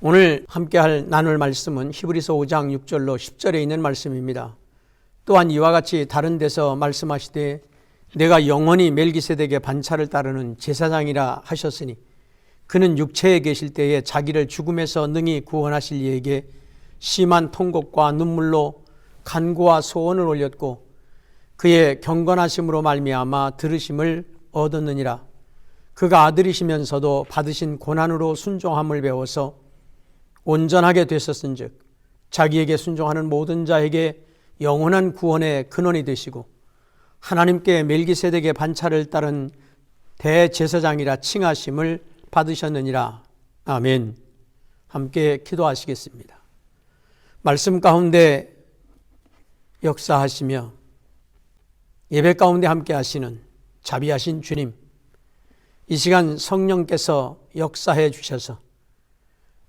오늘 함께 나눌 말씀은 히브리서 5장 6절로 10절에 있는 말씀입니다. 또한 이와 같이 다른 데서 말씀하시되 내가 영원히 멜기세덱의 반차를 따르는 제사장이라 하셨으니 그는 육체에 계실 때에 자기를 죽음에서 능히 구원하실 이에게 심한 통곡과 눈물로 간구와 소원을 올렸고 그의 경건하심으로 말미암아 들으심을 얻었느니라. 그가 아들이시면서도 받으신 고난으로 순종함을 배워서 온전하게 되셨은즉 자기에게 순종하는 모든 자에게 영원한 구원의 근원이 되시고 하나님께 멜기세덱의 반차를 따른 대제사장이라 칭하심을 받으셨느니라. 아멘. 함께 기도하시겠습니다. 말씀 가운데 역사하시며 예배 가운데 함께 하시는 자비하신 주님, 이 시간 성령께서 역사해 주셔서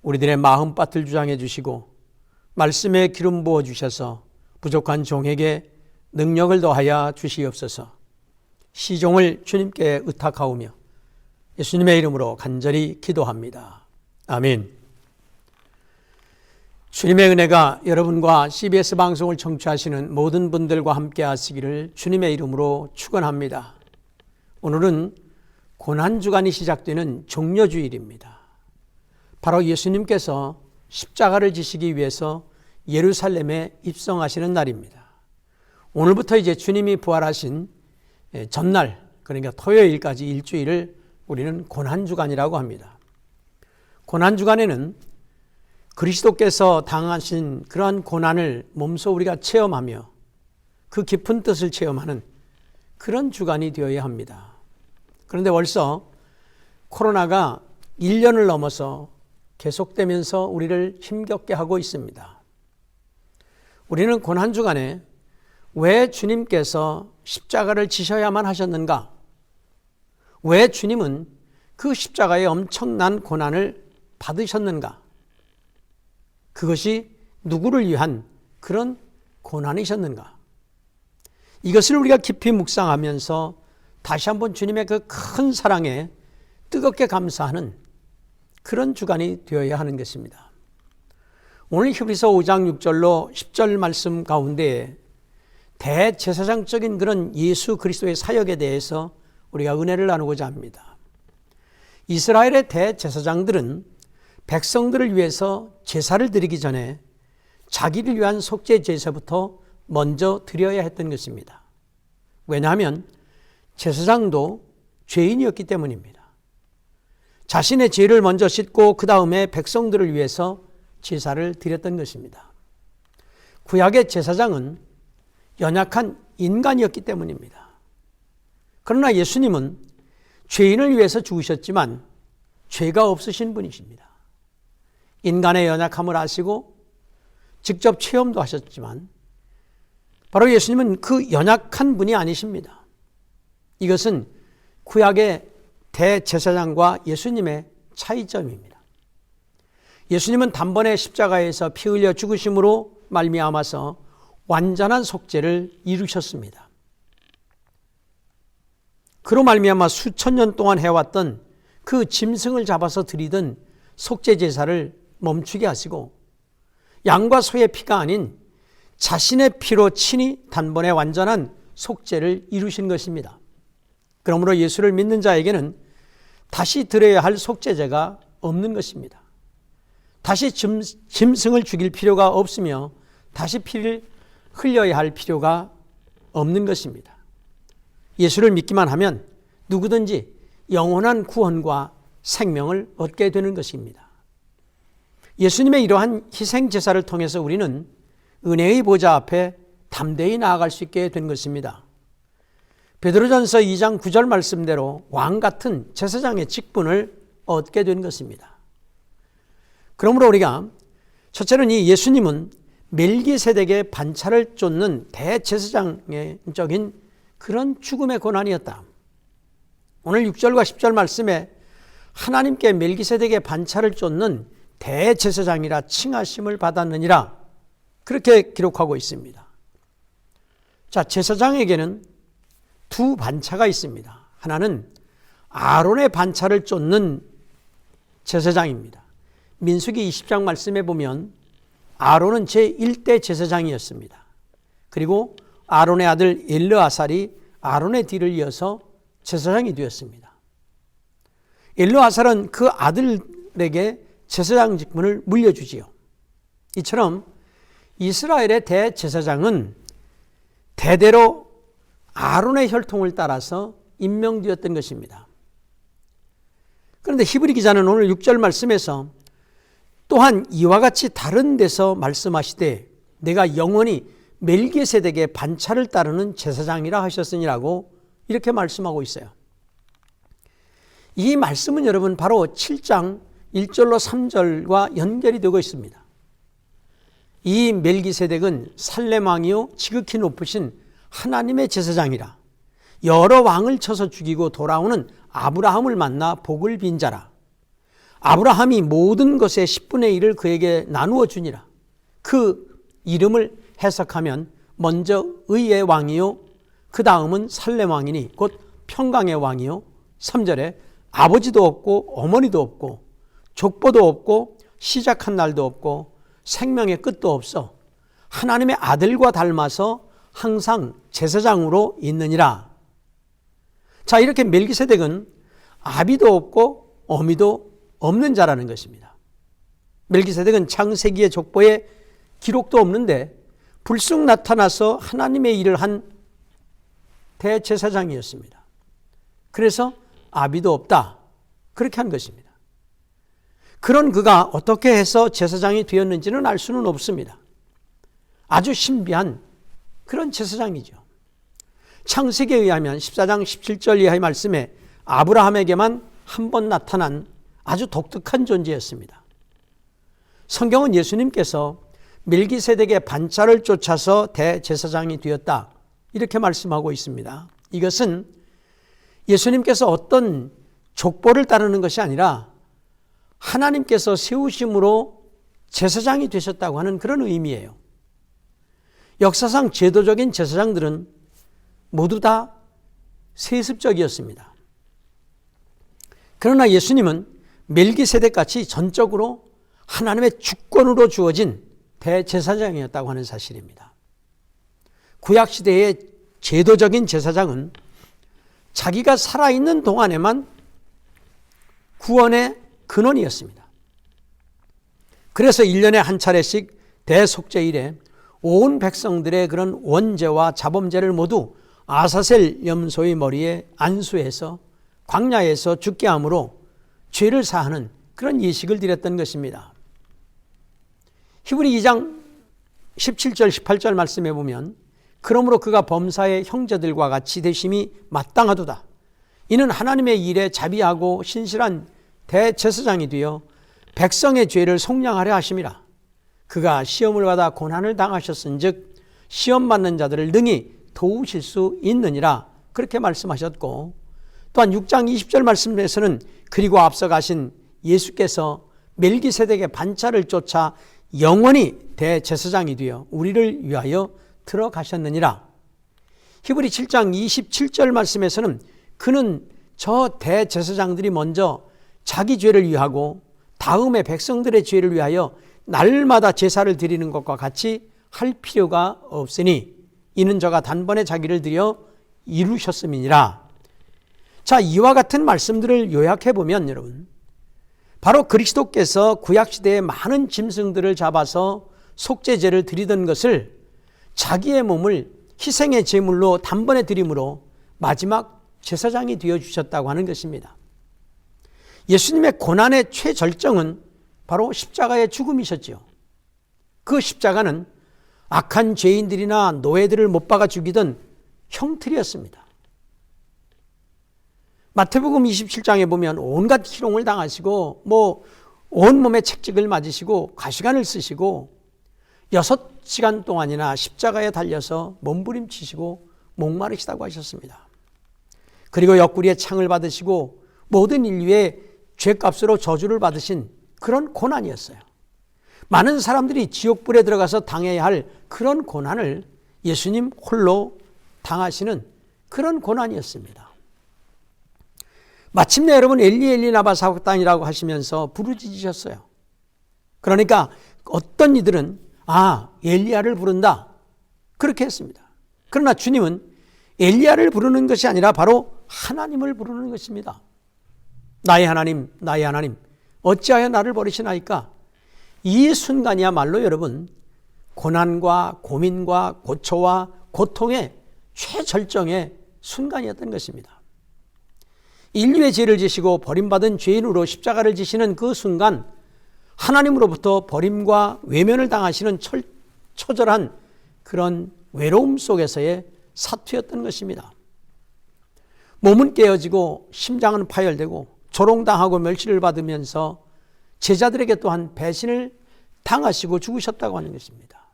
우리들의 마음밭을 주장해 주시고 말씀에 기름 부어 주셔서 부족한 종에게 능력을 더하여 주시옵소서. 시종을 주님께 의탁하오며 예수님의 이름으로 간절히 기도합니다. 아멘. 주님의 은혜가 여러분과 CBS 방송을 청취하시는 모든 분들과 함께 하시기를 주님의 이름으로 축원합니다. 오늘은 고난주간이 시작되는 종려주일입니다. 바로 예수님께서 십자가를 지시기 위해서 예루살렘에 입성하시는 날입니다. 오늘부터 이제 주님이 부활하신 전날, 그러니까 토요일까지 일주일을 우리는 고난주간이라고 합니다. 고난주간에는 그리스도께서 당하신 그러한 고난을 몸소 우리가 체험하며 그 깊은 뜻을 체험하는 그런 주간이 되어야 합니다. 그런데 벌써 코로나가 1년을 넘어서 계속되면서 우리를 힘겹게 하고 있습니다. 우리는 고난주간에 왜 주님께서 십자가를 지셔야만 하셨는가? 왜 주님은 그 십자가의 엄청난 고난을 받으셨는가? 그것이 누구를 위한 그런 고난이셨는가? 이것을 우리가 깊이 묵상하면서 다시 한번 주님의 그 큰 사랑에 뜨겁게 감사하는 그런 주간이 되어야 하는 것입니다. 오늘 히브리서 5장 6절로 10절 말씀 가운데 대제사장적인 그런 예수 그리스도의 사역에 대해서 우리가 은혜를 나누고자 합니다. 이스라엘의 대제사장들은 백성들을 위해서 제사를 드리기 전에 자기를 위한 속죄 제사부터 먼저 드려야 했던 것입니다. 왜냐하면 제사장도 죄인이었기 때문입니다. 자신의 죄를 먼저 씻고 그 다음에 백성들을 위해서 제사를 드렸던 것입니다. 구약의 제사장은 연약한 인간이었기 때문입니다. 그러나 예수님은 죄인을 위해서 죽으셨지만 죄가 없으신 분이십니다. 인간의 연약함을 아시고 직접 체험도 하셨지만 바로 예수님은 그 연약한 분이 아니십니다. 이것은 구약의 대제사장과 예수님의 차이점입니다. 예수님은 단번에 십자가에서 피 흘려 죽으심으로 말미암아서 완전한 속죄를 이루셨습니다. 그로 말미암아 수천 년 동안 해왔던 그 짐승을 잡아서 드리던 속죄 제사를 멈추게 하시고 양과 소의 피가 아닌 자신의 피로 친히 단번에 완전한 속죄를 이루신 것입니다. 그러므로 예수를 믿는 자에게는 다시 드려야 할 속죄제가 없는 것입니다. 다시 짐승을 죽일 필요가 없으며 다시 피를 흘려야 할 필요가 없는 것입니다. 예수를 믿기만 하면 누구든지 영원한 구원과 생명을 얻게 되는 것입니다. 예수님의 이러한 희생 제사를 통해서 우리는 은혜의 보좌 앞에 담대히 나아갈 수 있게 된 것입니다. 베드로전서 2장 9절 말씀대로 왕 같은 제사장의 직분을 얻게 된 것입니다. 그러므로 우리가 첫째는 이 예수님은 멜기세덱의 반차를 쫓는 대제사장적인 그런 죽음의 고난이었다. 오늘 6절과 10절 말씀에 하나님께 멜기세덱의 반차를 쫓는 대제사장이라 칭하심을 받았느니라 그렇게 기록하고 있습니다. 자, 제사장에게는 두 반차가 있습니다. 하나는 아론의 반차를 쫓는 제사장입니다. 민수기 20장 말씀에 보면 아론은 제1대 제사장이었습니다. 그리고 아론의 아들 엘르아살이 아론의 뒤를 이어서 제사장이 되었습니다. 엘르아살은 그 아들에게 제사장 직분을 물려주지요. 이처럼 이스라엘의 대제사장은 대대로 아론의 혈통을 따라서 임명되었던 것입니다. 그런데 히브리 기자는 오늘 6절 말씀에서 또한 이와 같이 다른 데서 말씀하시되 내가 영원히 멜기세덱의 반차를 따르는 제사장이라 하셨으니라고 이렇게 말씀하고 있어요. 이 말씀은 여러분 바로 7장 1절로 3절과 연결이 되고 있습니다. 이 멜기세덱은 살렘 왕이요 지극히 높으신 하나님의 제사장이라 여러 왕을 쳐서 죽이고 돌아오는 아브라함을 만나 복을 빈 자라. 아브라함이 모든 것의 10분의 1을 그에게 나누어 주니라. 그 이름을 해석하면 먼저 의의 왕이요 그 다음은 살렘 왕이니 곧 평강의 왕이요 3절에 아버지도 없고 어머니도 없고 족보도 없고 시작한 날도 없고 생명의 끝도 없어 하나님의 아들과 닮아서 항상 제사장으로 있느니라. 자, 이렇게 멜기세덱은 아비도 없고 어미도 없는 자라는 것입니다. 멜기세덱은 창세기의 족보에 기록도 없는데 불쑥 나타나서 하나님의 일을 한 대제사장이었습니다. 그래서 아비도 없다. 그렇게 한 것입니다. 그런 그가 어떻게 해서 제사장이 되었는지는 알 수는 없습니다. 아주 신비한 그런 제사장이죠. 창세기에 의하면 14장 17절 이하의 말씀에 아브라함에게만 한 번 나타난 아주 독특한 존재였습니다. 성경은 예수님께서 멜기세덱의 반차를 쫓아서 대제사장이 되었다 이렇게 말씀하고 있습니다. 이것은 예수님께서 어떤 족보를 따르는 것이 아니라 하나님께서 세우심으로 제사장이 되셨다고 하는 그런 의미예요. 역사상 제도적인 제사장들은 모두 다 세습적이었습니다. 그러나 예수님은 멜기세덱같이 전적으로 하나님의 주권으로 주어진 대제사장이었다고 하는 사실입니다. 구약시대의 제도적인 제사장은 자기가 살아있는 동안에만 구원의 근원이었습니다. 그래서 1년에 한 차례씩 대속죄일에 온 백성들의 그런 원죄와 자범죄를 모두 아사셀 염소의 머리에 안수해서 광야에서 죽게 함으로 죄를 사하는 그런 예식을 드렸던 것입니다. 히브리 2장 17절 18절 말씀해 보면 그러므로 그가 범사의 형제들과 같이 되심이 마땅하도다. 이는 하나님의 일에 자비하고 신실한 대제사장이 되어 백성의 죄를 속량하려 하심이라. 그가 시험을 받아 고난을 당하셨은즉 시험 받는 자들을 능히 도우실 수 있느니라. 그렇게 말씀하셨고 또한 6장 20절 말씀에서는 그리고 앞서 가신 예수께서 멜기세덱의 반차를 쫓아 영원히 대제사장이 되어 우리를 위하여 들어가셨느니라. 히브리 7장 27절 말씀에서는 그는 저 대제사장들이 먼저 자기 죄를 위하고 다음에 백성들의 죄를 위하여 날마다 제사를 드리는 것과 같이 할 필요가 없으니 이는 저가 단번에 자기를 드려 이루셨음이니라. 자, 이와 같은 말씀들을 요약해 보면 여러분 바로 그리스도께서 구약시대에 많은 짐승들을 잡아서 속죄제를 드리던 것을 자기의 몸을 희생의 제물로 단번에 드림으로 마지막 제사장이 되어주셨다고 하는 것입니다. 예수님의 고난의 최절정은 바로 십자가의 죽음이셨지요. 그 십자가는 악한 죄인들이나 노예들을 못 박아 죽이던 형틀이었습니다. 마태복음 27장에 보면 온갖 희롱을 당하시고 온몸에 책찍을 맞으시고 가시관을 쓰시고 6시간 동안이나 십자가에 달려서 몸부림치시고 목마르시다고 하셨습니다. 그리고 옆구리에 창을 받으시고 모든 인류의 죄값으로 저주를 받으신 그런 고난이었어요. 많은 사람들이 지옥불에 들어가서 당해야 할 그런 고난을 예수님 홀로 당하시는 그런 고난이었습니다. 마침내 여러분 엘리 엘리 라마 사박단이라고 하시면서 부르짖으셨어요. 그러니까 어떤 이들은 엘리야를 부른다 그렇게 했습니다. 그러나 주님은 엘리야를 부르는 것이 아니라 바로 하나님을 부르는 것입니다. 나의 하나님, 나의 하나님, 어찌하여 나를 버리시나이까? 이 순간이야말로 여러분, 고난과 고민과 고초와 고통의 최절정의 순간이었던 것입니다. 인류의 죄를 지시고 버림받은 죄인으로 십자가를 지시는 그 순간, 하나님으로부터 버림과 외면을 당하시는 처절한 그런 외로움 속에서의 사투였던 것입니다. 몸은 깨어지고 심장은 파열되고 조롱당하고 멸시를 받으면서 제자들에게 또한 배신을 당하시고 죽으셨다고 하는 것입니다.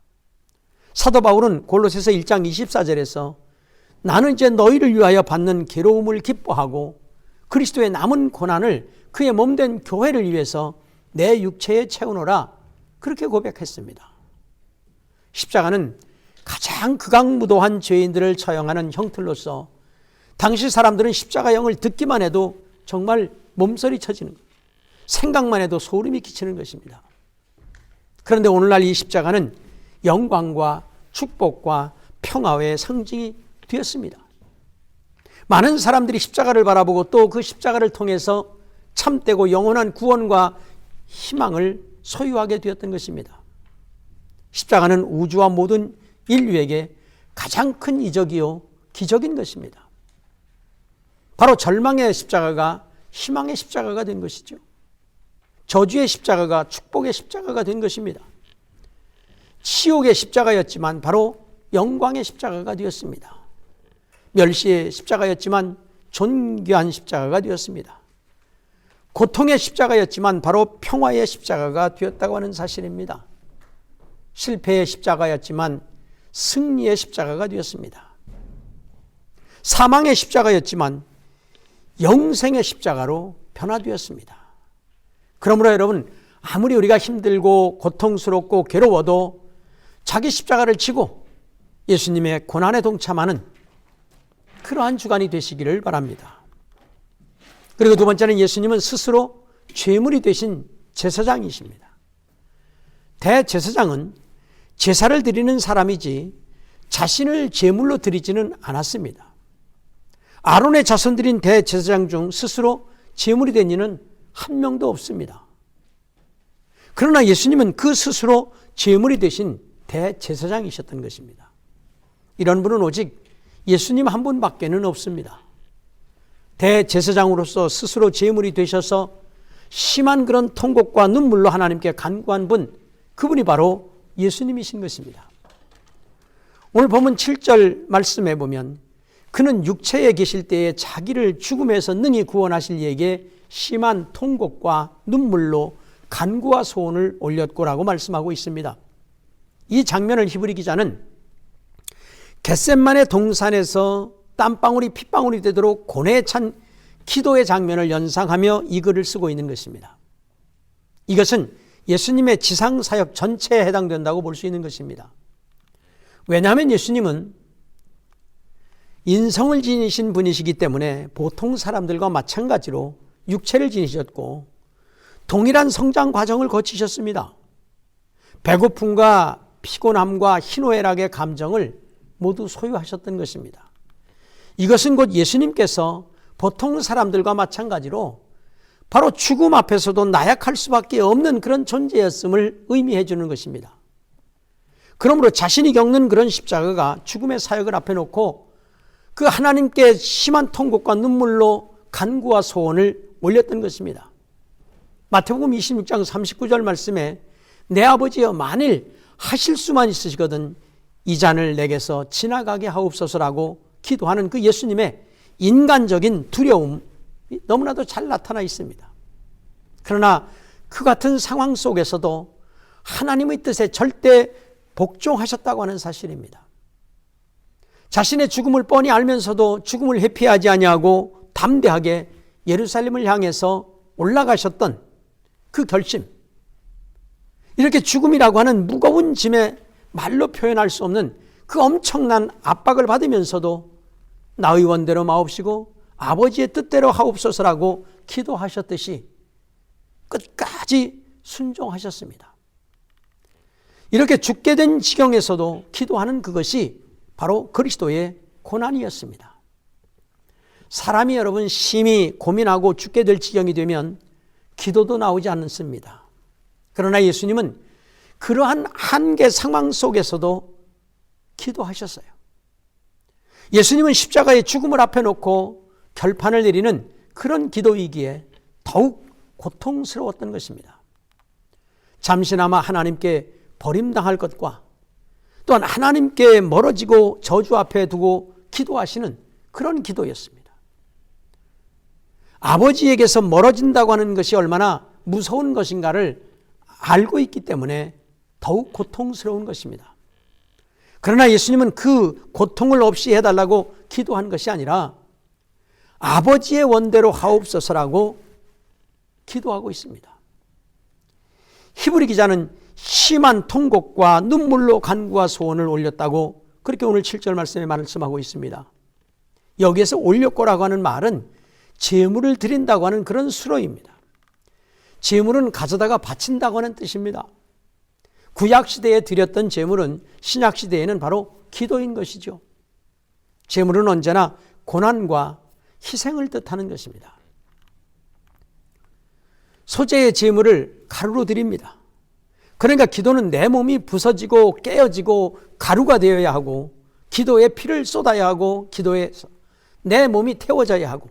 사도 바울은 골로새서 1장 24절에서 나는 이제 너희를 위하여 받는 괴로움을 기뻐하고 그리스도의 남은 고난을 그의 몸된 교회를 위해서 내 육체에 채우노라 그렇게 고백했습니다. 십자가는 가장 극악무도한 죄인들을 처형하는 형틀로서 당시 사람들은 십자가형을 듣기만 해도 정말 몸서리 쳐지는 것, 생각만 해도 소름이 끼치는 것입니다. 그런데 오늘날 이 십자가는 영광과 축복과 평화의 상징이 되었습니다. 많은 사람들이 십자가를 바라보고 또 그 십자가를 통해서 참되고 영원한 구원과 희망을 소유하게 되었던 것입니다. 십자가는 우주와 모든 인류에게 가장 큰 이적이요 기적인 것입니다. 바로 절망의 십자가가 희망의 십자가가 된 것이죠. 저주의 십자가가 축복의 십자가가 된 것입니다. 치욕의 십자가였지만 바로 영광의 십자가가 되었습니다. 멸시의 십자가였지만 존귀한 십자가가 되었습니다. 고통의 십자가였지만 바로 평화의 십자가가 되었다고 하는 사실입니다. 실패의 십자가였지만 승리의 십자가가 되었습니다. 사망의 십자가였지만 영생의 십자가로 변화되었습니다. 그러므로 여러분, 아무리 우리가 힘들고 고통스럽고 괴로워도 자기 십자가를 지고 예수님의 고난에 동참하는 그러한 주간이 되시기를 바랍니다. 그리고 두 번째는 예수님은 스스로 제물이 되신 제사장이십니다. 대제사장은 제사를 드리는 사람이지 자신을 제물로 드리지는 않았습니다. 아론의 자손들인 대제사장 중 스스로 제물이 된 이는 한 명도 없습니다. 그러나 예수님은 그 스스로 제물이 되신 대제사장이셨던 것입니다. 이런 분은 오직 예수님 한 분밖에는 없습니다. 대제사장으로서 스스로 제물이 되셔서 심한 그런 통곡과 눈물로 하나님께 간구한 분, 그분이 바로 예수님이신 것입니다. 오늘 본문 7절 말씀해 보면 그는 육체에 계실 때에 자기를 죽음에서 능히 구원하실 이에게 심한 통곡과 눈물로 간구와 소원을 올렸고라고 말씀하고 있습니다. 이 장면을 히브리 기자는 겟셋만의 동산에서 땀방울이 핏방울이 되도록 고뇌에 찬 기도의 장면을 연상하며 이 글을 쓰고 있는 것입니다. 이것은 예수님의 지상사역 전체에 해당된다고 볼 수 있는 것입니다. 왜냐하면 예수님은 인성을 지니신 분이시기 때문에 보통 사람들과 마찬가지로 육체를 지니셨고 동일한 성장 과정을 거치셨습니다. 배고픔과 피곤함과 희노애락의 감정을 모두 소유하셨던 것입니다. 이것은 곧 예수님께서 보통 사람들과 마찬가지로 바로 죽음 앞에서도 나약할 수밖에 없는 그런 존재였음을 의미해 주는 것입니다. 그러므로 자신이 겪는 그런 십자가가 죽음의 사역을 앞에 놓고 그 하나님께 심한 통곡과 눈물로 간구와 소원을 올렸던 것입니다. 마태복음 26장 39절 말씀에 내 아버지여 만일 하실 수만 있으시거든 이 잔을 내게서 지나가게 하옵소서라고 기도하는 그 예수님의 인간적인 두려움이 너무나도 잘 나타나 있습니다. 그러나 그 같은 상황 속에서도 하나님의 뜻에 절대 복종하셨다고 하는 사실입니다. 자신의 죽음을 뻔히 알면서도 죽음을 회피하지 아니하고 담대하게 예루살렘을 향해서 올라가셨던 그 결심, 이렇게 죽음이라고 하는 무거운 짐에 말로 표현할 수 없는 그 엄청난 압박을 받으면서도 나의 원대로 마옵시고 아버지의 뜻대로 하옵소서라고 기도하셨듯이 끝까지 순종하셨습니다. 이렇게 죽게 된 지경에서도 기도하는 그것이 바로 그리스도의 고난이었습니다. 사람이 여러분 심히 고민하고 죽게 될 지경이 되면 기도도 나오지 않습니다. 그러나 예수님은 그러한 한계 상황 속에서도 기도하셨어요. 예수님은 십자가의 죽음을 앞에 놓고 결판을 내리는 그런 기도이기에 더욱 고통스러웠던 것입니다. 잠시나마 하나님께 버림당할 것과 또한 하나님께 멀어지고 저주 앞에 두고 기도하시는 그런 기도였습니다. 아버지에게서 멀어진다고 하는 것이 얼마나 무서운 것인가를 알고 있기 때문에 더욱 고통스러운 것입니다. 그러나 예수님은 그 고통을 없이 해달라고 기도한 것이 아니라 아버지의 원대로 하옵소서라고 기도하고 있습니다. 히브리 기자는 심한 통곡과 눈물로 간구와 소원을 올렸다고 그렇게 오늘 7절 말씀에 말씀하고 있습니다. 여기에서 올렸고라고 하는 말은 제물을 드린다고 하는 그런 수로입니다. 제물은 가져다가 바친다고 하는 뜻입니다. 구약시대에 드렸던 제물은 신약시대에는 바로 기도인 것이죠. 제물은 언제나 고난과 희생을 뜻하는 것입니다. 소재의 제물을 가루로 드립니다. 그러니까 기도는 내 몸이 부서지고 깨어지고 가루가 되어야 하고 기도에 피를 쏟아야 하고 기도에 내 몸이 태워져야 하고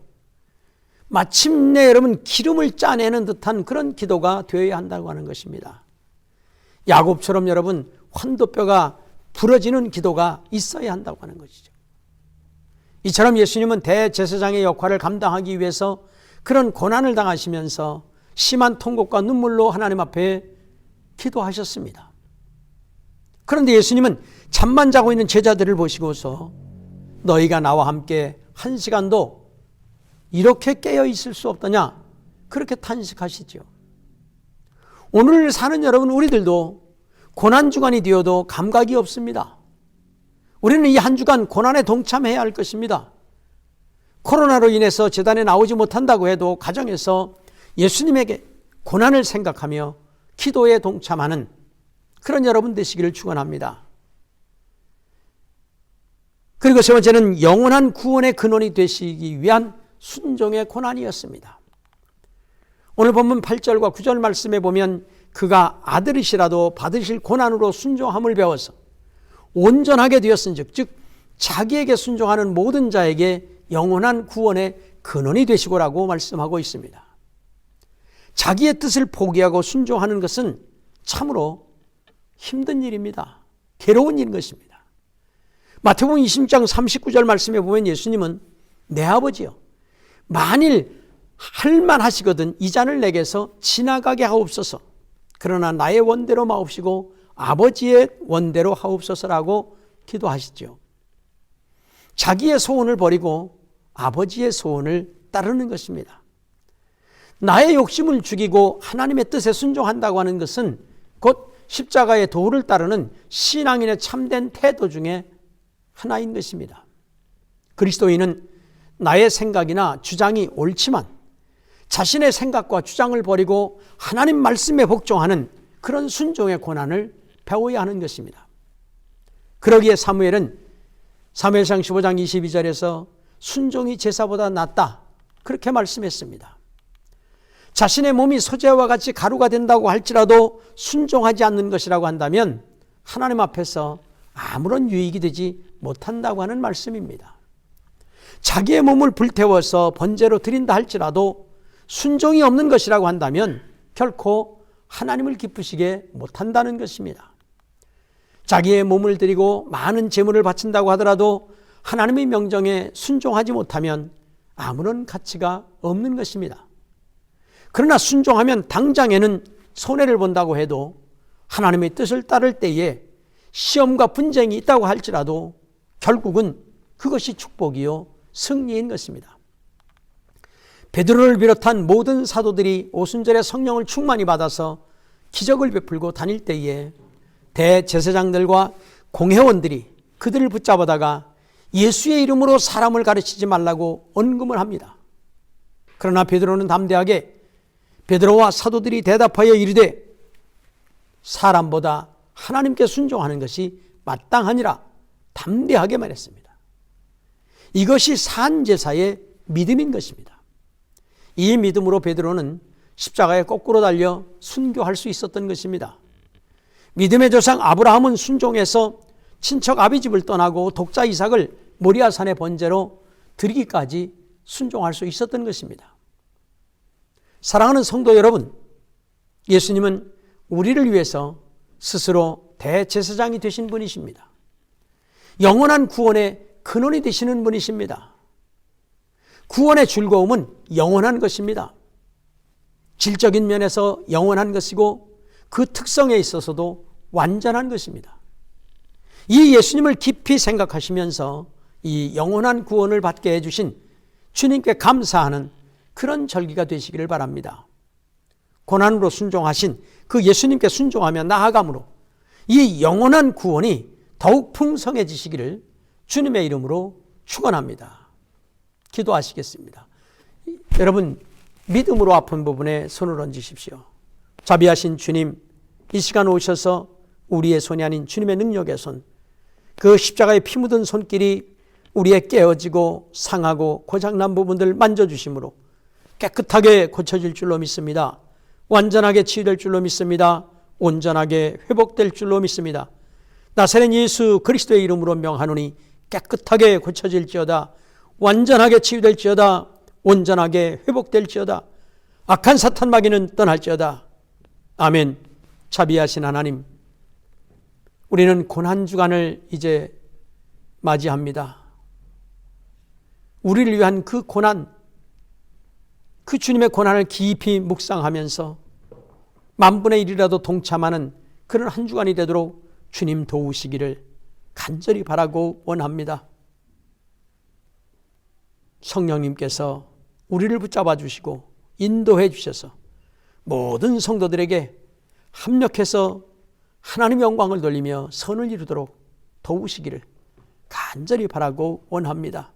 마침내 여러분 기름을 짜내는 듯한 그런 기도가 되어야 한다고 하는 것입니다. 야곱처럼 여러분 환도뼈가 부러지는 기도가 있어야 한다고 하는 것이죠. 이처럼 예수님은 대제사장의 역할을 감당하기 위해서 그런 고난을 당하시면서 심한 통곡과 눈물로 하나님 앞에 기도하셨습니다. 그런데 예수님은 잠만 자고 있는 제자들을 보시고서 너희가 나와 함께 한 시간도 이렇게 깨어 있을 수 없더냐 그렇게 탄식하시죠. 오늘 사는 여러분 우리들도 고난주간이 되어도 감각이 없습니다. 우리는 이 한 주간 고난에 동참해야 할 것입니다. 코로나로 인해서 제단에 나오지 못한다고 해도 가정에서 예수님에게 고난을 생각하며 기도에 동참하는 그런 여러분 되시기를 축원합니다. 그리고 세 번째는 영원한 구원의 근원이 되시기 위한 순종의 고난이었습니다. 오늘 본문 8절과 9절 말씀에 보면 그가 아들이시라도 받으실 고난으로 순종함을 배워서 온전하게 되었은즉 즉 자기에게 순종하는 모든 자에게 영원한 구원의 근원이 되시고라고 말씀하고 있습니다. 자기의 뜻을 포기하고 순종하는 것은 참으로 힘든 일입니다. 괴로운 일인 것입니다. 마태복음 20장 39절 말씀에 보면 예수님은 내 아버지여 만일 할만하시거든 이 잔을 내게서 지나가게 하옵소서. 그러나 나의 원대로 마옵시고 아버지의 원대로 하옵소서라고 기도하시죠. 자기의 소원을 버리고 아버지의 소원을 따르는 것입니다. 나의 욕심을 죽이고 하나님의 뜻에 순종한다고 하는 것은 곧 십자가의 도를 따르는 신앙인의 참된 태도 중에 하나인 것입니다. 그리스도인은 나의 생각이나 주장이 옳지만 자신의 생각과 주장을 버리고 하나님 말씀에 복종하는 그런 순종의 고난을 배워야 하는 것입니다. 그러기에 사무엘은 사무엘상 15장 22절에서 순종이 제사보다 낫다 그렇게 말씀했습니다. 자신의 몸이 소재와 같이 가루가 된다고 할지라도 순종하지 않는 것이라고 한다면 하나님 앞에서 아무런 유익이 되지 못한다고 하는 말씀입니다. 자기의 몸을 불태워서 번제로 드린다 할지라도 순종이 없는 것이라고 한다면 결코 하나님을 기쁘시게 못한다는 것입니다. 자기의 몸을 드리고 많은 제물을 바친다고 하더라도 하나님의 명령에 순종하지 못하면 아무런 가치가 없는 것입니다. 그러나 순종하면 당장에는 손해를 본다고 해도 하나님의 뜻을 따를 때에 시험과 분쟁이 있다고 할지라도 결국은 그것이 축복이요 승리인 것입니다. 베드로를 비롯한 모든 사도들이 오순절에 성령을 충만히 받아서 기적을 베풀고 다닐 때에 대제사장들과 공회원들이 그들을 붙잡아다가 예수의 이름으로 사람을 가르치지 말라고 언금을 합니다. 그러나 베드로는 담대하게 베드로와 사도들이 대답하여 이르되 사람보다 하나님께 순종하는 것이 마땅하니라 담대하게 말했습니다. 이것이 산제사의 믿음인 것입니다. 이 믿음으로 베드로는 십자가에 거꾸로 달려 순교할 수 있었던 것입니다. 믿음의 조상 아브라함은 순종해서 친척 아비집을 떠나고 독자 이삭을 모리아산의 번제로 드리기까지 순종할 수 있었던 것입니다. 사랑하는 성도 여러분, 예수님은 우리를 위해서 스스로 대제사장이 되신 분이십니다. 영원한 구원의 근원이 되시는 분이십니다. 구원의 즐거움은 영원한 것입니다. 질적인 면에서 영원한 것이고 그 특성에 있어서도 완전한 것입니다. 이 예수님을 깊이 생각하시면서 이 영원한 구원을 받게 해주신 주님께 감사하는 그런 절기가 되시기를 바랍니다. 고난으로 순종하신 그 예수님께 순종하며 나아감으로 이 영원한 구원이 더욱 풍성해지시기를 주님의 이름으로 축원합니다. 기도하시겠습니다. 여러분, 믿음으로 아픈 부분에 손을 얹으십시오. 자비하신 주님, 이 시간 오셔서 우리의 손이 아닌 주님의 능력의 손, 그 십자가에 피 묻은 손길이 우리의 깨어지고 상하고 고장난 부분들 만져주심으로 깨끗하게 고쳐질 줄로 믿습니다. 완전하게 치유될 줄로 믿습니다. 온전하게 회복될 줄로 믿습니다. 나사렛 예수 그리스도의 이름으로 명하노니 깨끗하게 고쳐질지어다. 완전하게 치유될지어다. 온전하게 회복될지어다. 악한 사탄 마귀는 떠날지어다. 아멘. 자비하신 하나님, 우리는 고난주간을 이제 맞이합니다. 우리를 위한 그 고난, 그 주님의 고난을 깊이 묵상하면서 만분의 1이라도 동참하는 그런 한 주간이 되도록 주님 도우시기를 간절히 바라고 원합니다. 성령님께서 우리를 붙잡아 주시고 인도해 주셔서 모든 성도들에게 합력해서 하나님의 영광을 돌리며 선을 이루도록 도우시기를 간절히 바라고 원합니다.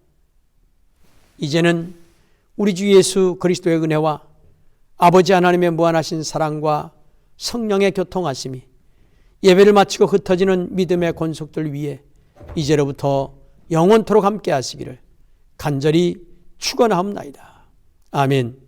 이제는 우리 주 예수 그리스도의 은혜와 아버지 하나님의 무한하신 사랑과 성령의 교통하심이 예배를 마치고 흩어지는 믿음의 권속들 위에 이제로부터 영원토록 함께 하시기를 간절히 축원하옵나이다. 아멘.